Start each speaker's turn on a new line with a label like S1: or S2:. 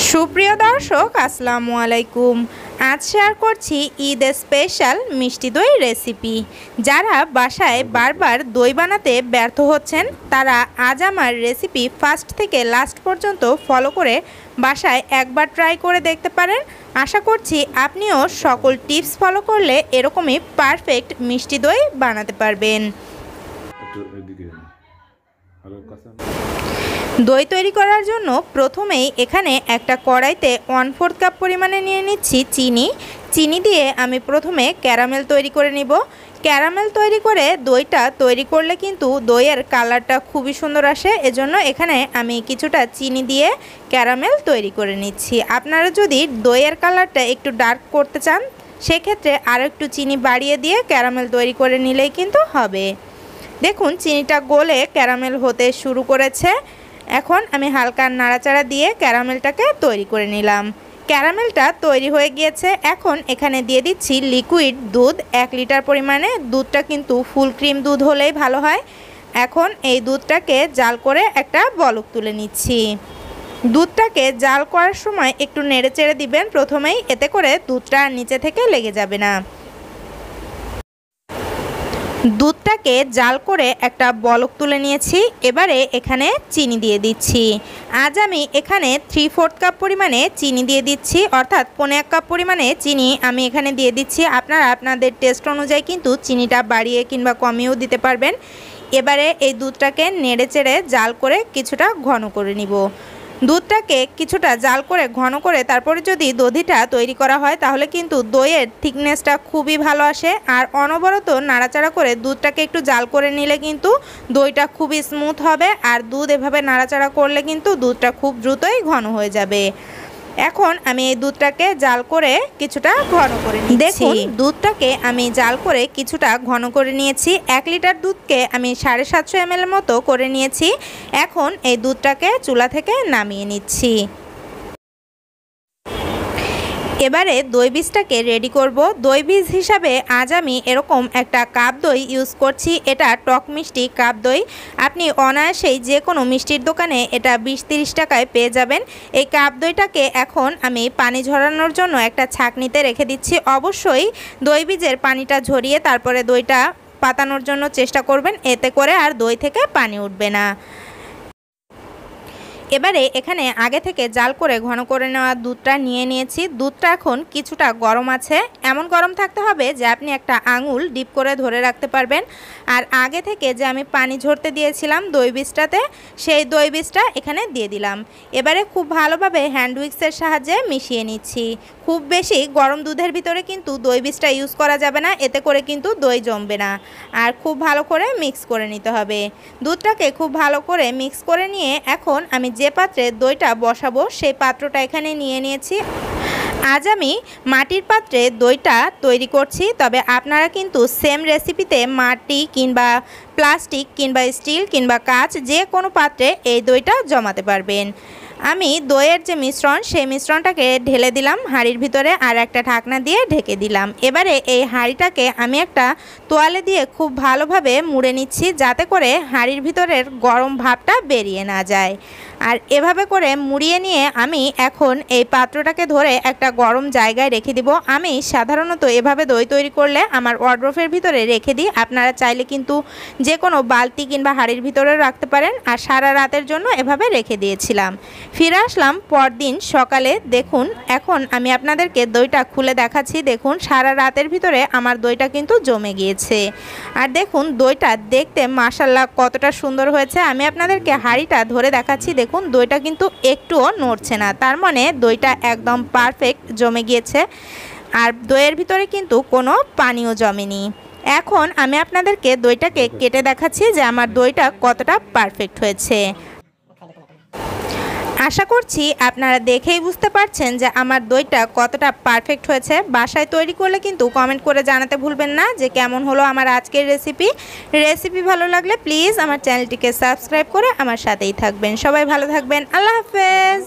S1: সুপ্রিয় দর্শক আসসালামু আলাইকুম। আজ শেয়ার করছি ঈদ স্পেশাল মিষ্টি দই রেসিপি। যারা বাসায় বারবার দই বানাতে ব্যর্থ হচ্ছেন তারা আজ আমার রেসিপি ফার্স্ট থেকে লাস্ট পর্যন্ত ফলো করে বাসায় একবার ট্রাই করে দেখতে পারেন। আশা করছি আপনিও সকল টিপস ফলো করলে এরকমই পারফেক্ট মিষ্টি দই বানাতে পারবেন। দই তৈরি করার জন্য প্রথমেই এখানে একটা কড়াইতে 1/4 কাপ পরিমাণে নিয়ে নিচ্ছি চিনি দিয়ে আমি প্রথমে ক্যারামেল তৈরি করে নিব। ক্যারামেল তৈরি করে দইটা তৈরি করলে কিন্তু দইয়ের কালারটা খুবই সুন্দর আসে, এজন্য এখানে আমি কিছুটা চিনি দিয়ে ক্যারামেল তৈরি করে নিচ্ছি। আপনারা যদি দইয়ের কালারটা একটু ডার্ক করতে চান সেক্ষেত্রে আরও একটু চিনি বাড়িয়ে দিয়ে ক্যারামেল তৈরি করে নিলেই কিন্তু হবে। দেখুন চিনিটা গলে ক্যারামেল হতে শুরু করেছে। এখন আমি হালকা নাড়াচাড়া দিয়ে ক্যারামেলটাকে তৈরি করে নিলাম। ক্যারামেলটা তৈরি হয়ে গিয়েছে। এখন এখানে দিয়ে দিচ্ছি লিকুইড দুধ 1 লিটার পরিমাণে। দুধটা কিন্তু ফুল ক্রিম দুধ হলেই ভালো হয়। এখন এই দুধটাকে জাল করে একটা বলক তুলে নিচ্ছি। দুধটাকে জাল করার সময় একটু নেড়ে চেড়ে দিবেন প্রথমেই, এতে করে দুধটা নিচে থেকে লেগে যাবে না। দুধটাকে জাল করে একটা বলক তুলে নিয়েছি। এবারে এখানে চিনি দিয়ে দিচ্ছি। আজ আমি এখানে 3/4 কাপ পরিমাণে চিনি দিয়ে দিচ্ছি, অর্থাৎ 1.25 কাপ পরিমাণে চিনি আমি এখানে দিয়ে দিচ্ছি। আপনারা আপনাদের টেস্ট অনুযায়ী কিন্তু চিনিটা বাড়িয়ে কিংবা কমিয়েও দিতে পারবেন। এবারে এই দুধটাকে নেড়ে চেড়ে জাল করে কিছুটা ঘন করে নিব। দুধটাকে কিছুটা জাল করে ঘন করে তারপরে যদি দধিটা তৈরি করা হয় তাহলে কিন্তু দইয়ের থিকনেসটা খুবই ভালো আসে। আর অনবরত নাড়াচাড়া করে দুধটাকে একটু জাল করে নিলে কিন্তু দইটা খুবই স্মুথ হবে। আর দুধ এভাবে নাড়াচাড়া করলে কিন্তু দুধটা খুব দ্রুতই ঘন হয়ে যাবে। এখন আমি এই দুধটাকে জাল করে কিছুটা ঘন করে নিচ্ছি। দেখুন দুধটাকে আমি জাল করে কিছুটা ঘন করে নিয়েছি। 1 লিটার দুধকে আমি 750 ml মতো করে নিয়েছি। এখন এই দুধটাকে চুলা থেকে নামিয়ে নিচ্ছি। এবারে দই বীজটাকে রেডি করব। দই বীজ হিসাবে আজ আমি এরকম একটা কাপ দই ইউজ করছি। এটা টক মিষ্টি কাপ দই। আপনি অনায়াসেই যে কোনো মিষ্টির দোকানে এটা 20-30 টাকায় পেয়ে যাবেন। এই কাপ দইটাকে এখন আমি পানি ঝরানোর জন্য একটা ছাঁকনিতে রেখে দিচ্ছি। অবশ্যই দই বীজের পানিটা ঝরিয়ে তারপরে দইটা পাতানোর জন্য চেষ্টা করবেন, এতে করে আর দই থেকে পানি উঠবে না। এবারে এখানে আগে থেকে জাল করে ঘন করে নেওয়া দুধটা নিয়ে নিয়েছি। দুধটা এখন কিছুটা গরম আছে, এমন গরম থাকতে হবে যে আপনি একটা আঙুল ডিপ করে ধরে রাখতে পারবেন। আর আগে থেকে যে আমি পানি ঝরতে দিয়েছিলাম দই বীজটাতে, সেই দই বীজটা এখানে দিয়ে দিলাম। এবারে খুব ভালোভাবে হ্যান্ড উইক্সের সাহায্যে মিশিয়ে নিচ্ছি। খুব বেশি গরম দুধের ভিতরে কিন্তু দই বীজটা ইউজ করা যাবে না, এতে করে কিন্তু দই জমবে না। আর খুব ভালো করে মিক্স করে নিতে হবে। দুধটাকে খুব ভালো করে মিক্স করে নিয়ে এখন আমি যে পাত্রে দইটা বসাবো সেই পাত্রটা এখানে নিয়ে নিয়েছি। আজ আমি মাটির পাত্রে দইটা তৈরি করছি, তবে আপনারা কিন্তু সেম রেসিপিতে মাটি কিংবা প্লাস্টিক কিংবা স্টিল কিংবা কাঁচ যে কোনো পাত্রে এই দইটা জমাতে পারবেন। আমি দইয়ের যে মিশ্রণ সেই মিশ্রণটাকে ঢেলে দিলাম হাঁড়ির ভিতরে আর একটা ঢাকনা দিয়ে ঢেকে দিলাম। এবারে এই হাঁড়িটাকে আমি একটা তোয়ালে দিয়ে খুব ভালোভাবে মুড়ে নিচ্ছি, যাতে করে হাঁড়ির ভিতরের গরম ভাবটা বেরিয়ে না যায়। আর এভাবে করে মুড়িয়ে নিয়ে আমি এখন এই পাত্রটাকে ধরে একটা গরম জায়গায় রেখে দিব। আমি সাধারণত এভাবে দই তৈরি করলে আমার ওয়ার্ডরোবের ভিতরে রেখে দিই। আপনারা চাইলে কিন্তু যে কোনো বালতি কিংবা হাঁড়ির ভিতরে রাখতে পারেন। আর সারা রাতের জন্য এভাবে রেখে দিয়েছিলাম। ফিরে আসলাম পরদিন সকালে। দেখুন এখন আমি আপনাদেরকে দইটা খুলে দেখাচ্ছি। দেখুন সারা রাতের ভিতরে আমার দইটা কিন্তু জমে গিয়েছে। আর দেখুন দইটা দেখতে মাশাআল্লাহ কতটা সুন্দর হয়েছে। আমি আপনাদেরকে হাঁড়িটা ধরে দেখাচ্ছি। দেখুন দইটা কিন্তু একটুও নড়ছে না, তার মানে দইটা একদম পারফেক্ট জমে গিয়েছে। আর দইয়ের ভিতরে কিন্তু কোনো পানিও জমেনি। এখন আমি আপনাদেরকে দইটাকে কেটে দেখাচ্ছি যে আমার দইটা কতটা পারফেক্ট হয়েছে। আশা করছি আপনারা দেখেই বুঝতে পারছেন যে আমার দইটা কতটা পারফেক্ট হয়েছে। বাসায় তৈরি করলে কিন্তু কমেন্ট করে জানাতে ভুলবেন না যে কেমন হলো আমার আজকের রেসিপি ভালো লাগলে প্লিজ আমার চ্যানেলটিকে সাবস্ক্রাইব করে আমার সাথেই থাকবেন। সবাই ভালো থাকবেন। আল্লাহ হাফেজ।